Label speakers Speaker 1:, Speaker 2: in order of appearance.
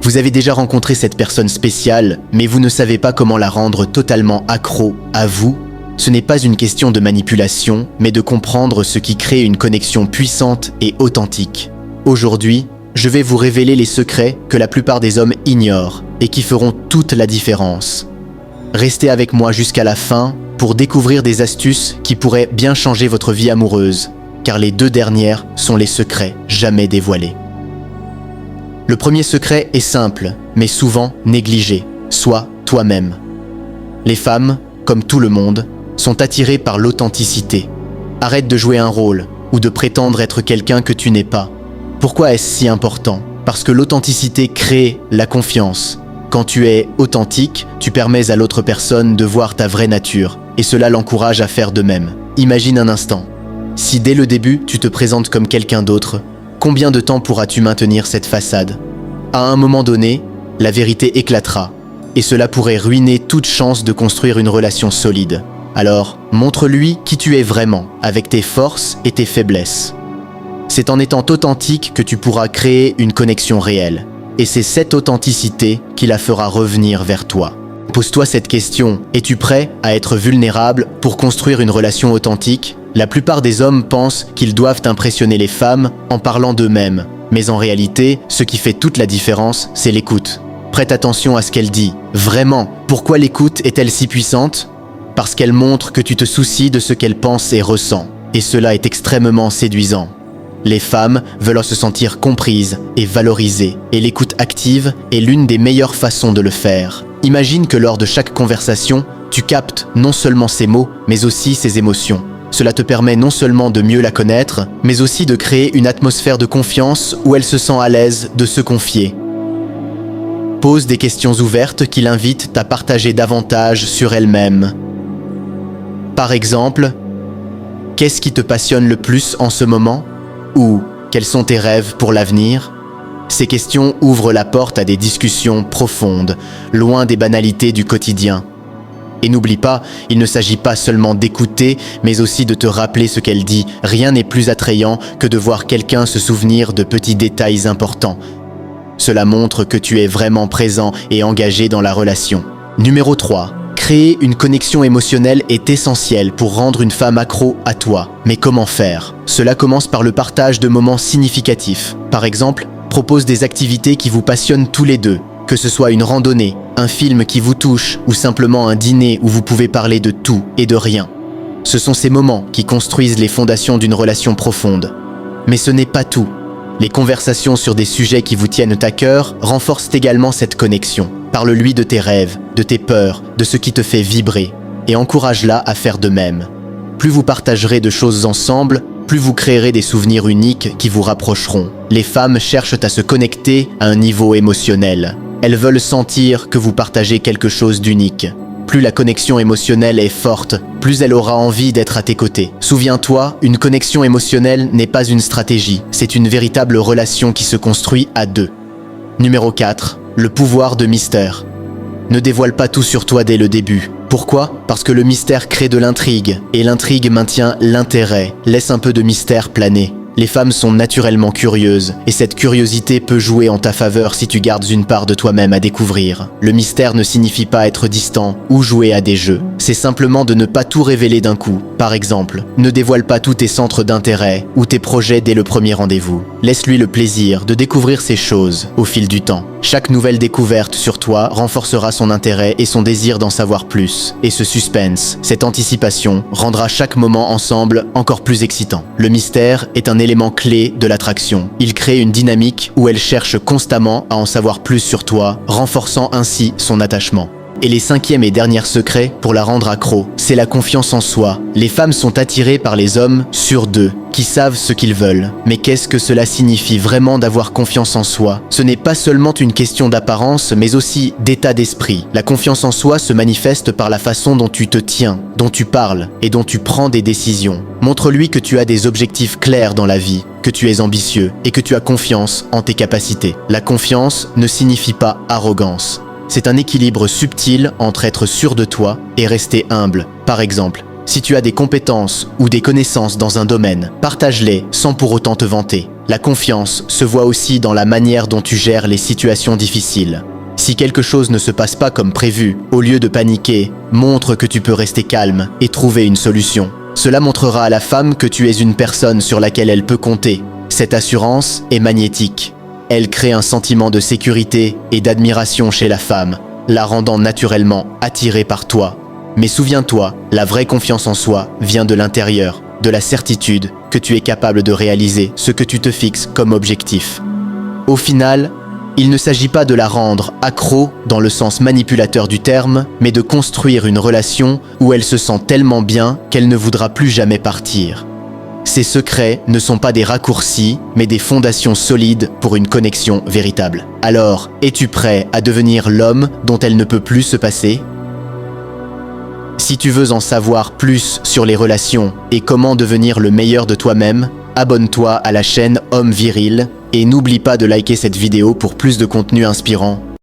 Speaker 1: Vous avez déjà rencontré cette personne spéciale, mais vous ne savez pas comment la rendre totalement accro à vous? Ce n'est pas une question de manipulation, mais de comprendre ce qui crée une connexion puissante et authentique. Aujourd'hui, je vais vous révéler les secrets que la plupart des hommes ignorent et qui feront toute la différence. Restez avec moi jusqu'à la fin pour découvrir des astuces qui pourraient bien changer votre vie amoureuse, car les deux dernières sont les secrets jamais dévoilés. Le premier secret est simple, mais souvent négligé. Sois toi-même. Les femmes, comme tout le monde, sont attirées par l'authenticité. Arrête de jouer un rôle ou de prétendre être quelqu'un que tu n'es pas. Pourquoi est-ce si important? Parce que l'authenticité crée la confiance. Quand tu es authentique, tu permets à l'autre personne de voir ta vraie nature, et cela l'encourage à faire de même. Imagine un instant. Si dès le début, tu te présentes comme quelqu'un d'autre, combien de temps pourras-tu maintenir cette façade? À un moment donné, la vérité éclatera, et cela pourrait ruiner toute chance de construire une relation solide. Alors, montre-lui qui tu es vraiment, avec tes forces et tes faiblesses. C'est en étant authentique que tu pourras créer une connexion réelle. Et c'est cette authenticité qui la fera revenir vers toi. Pose-toi cette question, es-tu prêt à être vulnérable pour construire une relation authentique? La plupart des hommes pensent qu'ils doivent impressionner les femmes en parlant d'eux-mêmes. Mais en réalité, ce qui fait toute la différence, c'est l'écoute. Prête attention à ce qu'elle dit. Vraiment, pourquoi l'écoute est-elle si puissante? Parce qu'elle montre que tu te soucies de ce qu'elle pense et ressent. Et cela est extrêmement séduisant. Les femmes veulent se sentir comprises et valorisées, et l'écoute active est l'une des meilleures façons de le faire. Imagine que lors de chaque conversation, tu captes non seulement ses mots, mais aussi ses émotions. Cela te permet non seulement de mieux la connaître, mais aussi de créer une atmosphère de confiance où elle se sent à l'aise de se confier. Pose des questions ouvertes qui l'invitent à partager davantage sur elle-même. Par exemple, qu'est-ce qui te passionne le plus en ce moment? Ou quels sont tes rêves pour l'avenir? Ces questions ouvrent la porte à des discussions profondes, loin des banalités du quotidien. Et n'oublie pas, il ne s'agit pas seulement d'écouter, mais aussi de te rappeler ce qu'elle dit. Rien n'est plus attrayant que de voir quelqu'un se souvenir de petits détails importants. Cela montre que tu es vraiment présent et engagé dans la relation. Numéro 3. Créer une connexion émotionnelle est essentiel pour rendre une femme accro à toi. Mais comment faire? Cela commence par le partage de moments significatifs. Par exemple, propose des activités qui vous passionnent tous les deux. Que ce soit une randonnée, un film qui vous touche ou simplement un dîner où vous pouvez parler de tout et de rien. Ce sont ces moments qui construisent les fondations d'une relation profonde. Mais ce n'est pas tout. Les conversations sur des sujets qui vous tiennent à cœur renforcent également cette connexion. Parle-lui de tes rêves, de tes peurs, de ce qui te fait vibrer, et encourage-la à faire de même. Plus vous partagerez de choses ensemble, plus vous créerez des souvenirs uniques qui vous rapprocheront. Les femmes cherchent à se connecter à un niveau émotionnel. Elles veulent sentir que vous partagez quelque chose d'unique. Plus la connexion émotionnelle est forte, plus elle aura envie d'être à tes côtés. Souviens-toi, une connexion émotionnelle n'est pas une stratégie, c'est une véritable relation qui se construit à deux. Numéro 4. Le pouvoir de mystère. Ne dévoile pas tout sur toi dès le début. Pourquoi? Parce que le mystère crée de l'intrigue, et l'intrigue maintient l'intérêt. Laisse un peu de mystère planer. Les femmes sont naturellement curieuses, et cette curiosité peut jouer en ta faveur si tu gardes une part de toi-même à découvrir. Le mystère ne signifie pas être distant ou jouer à des jeux. C'est simplement de ne pas tout révéler d'un coup. Par exemple, ne dévoile pas tous tes centres d'intérêt ou tes projets dès le premier rendez-vous. Laisse-lui le plaisir de découvrir ces choses au fil du temps. Chaque nouvelle découverte sur toi renforcera son intérêt et son désir d'en savoir plus. Et ce suspense, cette anticipation, rendra chaque moment ensemble encore plus excitant. Le mystère est un élément clé de l'attraction. Il crée une dynamique où elle cherche constamment à en savoir plus sur toi, renforçant ainsi son attachement. Et les cinquième et derniers secrets pour la rendre accro, c'est la confiance en soi. Les femmes sont attirées par les hommes sûrs d'eux, qui savent ce qu'ils veulent. Mais qu'est-ce que cela signifie vraiment d'avoir confiance en soi? Ce n'est pas seulement une question d'apparence, mais aussi d'état d'esprit. La confiance en soi se manifeste par la façon dont tu te tiens, dont tu parles et dont tu prends des décisions. Montre-lui que tu as des objectifs clairs dans la vie, que tu es ambitieux et que tu as confiance en tes capacités. La confiance ne signifie pas arrogance. C'est un équilibre subtil entre être sûr de toi et rester humble. Par exemple, Si tu as des compétences ou des connaissances dans un domaine, partage-les sans pour autant te vanter. La confiance se voit aussi dans la manière dont tu gères les situations difficiles. Si quelque chose ne se passe pas comme prévu, au lieu de paniquer, montre que tu peux rester calme et trouver une solution. Cela montrera à la femme que tu es une personne sur laquelle elle peut compter. Cette assurance est magnétique. Elle crée un sentiment de sécurité et d'admiration chez la femme, la rendant naturellement attirée par toi. Mais souviens-toi, la vraie confiance en soi vient de l'intérieur, de la certitude que tu es capable de réaliser ce que tu te fixes comme objectif. Au final, il ne s'agit pas de la rendre accro dans le sens manipulateur du terme, mais de construire une relation où elle se sent tellement bien qu'elle ne voudra plus jamais partir. Ces secrets ne sont pas des raccourcis, mais des fondations solides pour une connexion véritable. Alors, es-tu prêt à devenir l'homme dont elle ne peut plus se passer ? Si tu veux en savoir plus sur les relations et comment devenir le meilleur de toi-même, abonne-toi à la chaîne Homme Viril et n'oublie pas de liker cette vidéo pour plus de contenu inspirant.